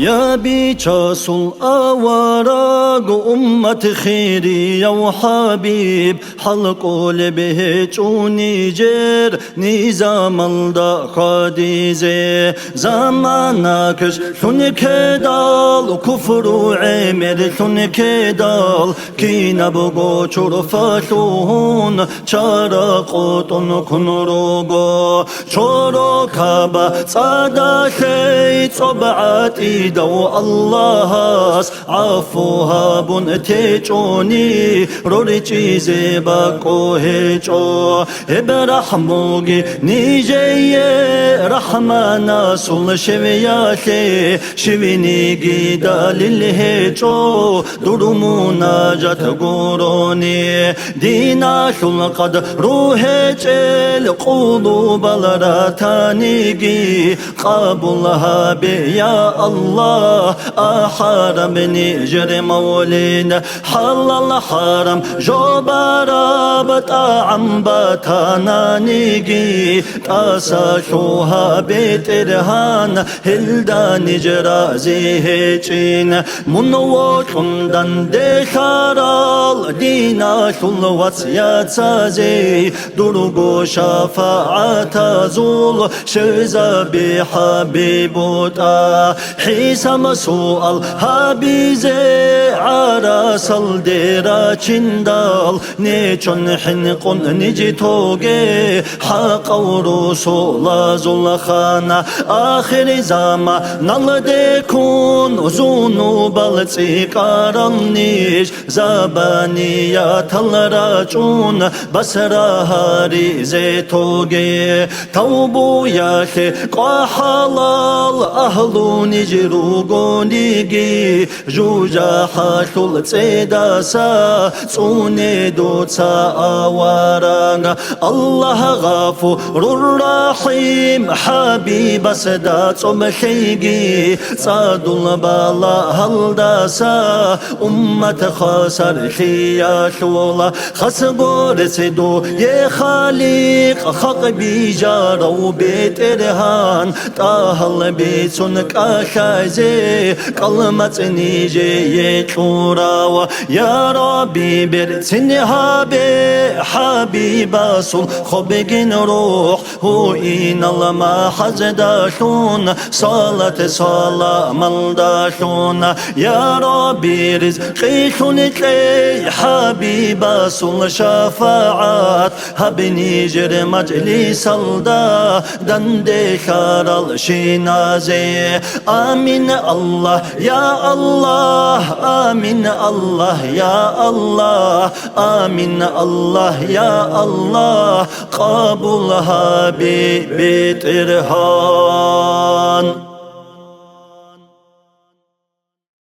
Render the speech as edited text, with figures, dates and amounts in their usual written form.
يا بيشاسل أوراق أمة خيري يا وحبيب حلقوا لبه نيجر نظام الدا خديزة زمانكش ثنك دال كفر عمر ثنك دال كينا بغو شرفتون شارقوتن كنروغو شركابا صداكي صبعاتي دو الله عفوها بنتيجوني روريجي زباكو هيجو برحموغي نيجي رحمانا سول شوياتي شويني جيدا للهيجو درمونا جات غوروني دينا شلقد روحي القلوب الراتانيجي قابلها بيا الله أحرمني جري مولين حلال حرم جبارا بطعم بطانا نيجي تاساشوها بترهان هلدان جرازي هيجين منوكندن دخارال دينا شلوات ياتسازي درغو شفاعة زول شوزا بحبيبوتا حسام سؤال هابيزي عراس الديرا چندال نيچون حنقون نجي توغي حق ورسول زول خانا آخر زمان نالدكون زونو بالتقارن نيش زبانيات الرجون بسرا هاري زي توغي توبو ياخي قحلال أهلو نجرو نيجي جوجا حاشل تسيداسا سوني دوتسا أواران الله غفور الرحيم حبيب سدات مخيجي صاد البلا هلداسا أمة خسر خياشولا خسبور سدو يا خالق خق بيجارو بيت إرهان تاهل بيتونك أخازي كلمة نيجي يتوراوا يا ربي برتني هابي حبيب سول خبقين روح هو إن الله ما حزداشون صلاة ملداشون يا ربي رزقي شونك حبيب سول شفاعات هبني جر مجلس الدا دندي خارل شينازي آمين الله يا الله آمين الله يا الله آمين الله يا الله قبولها بترهان.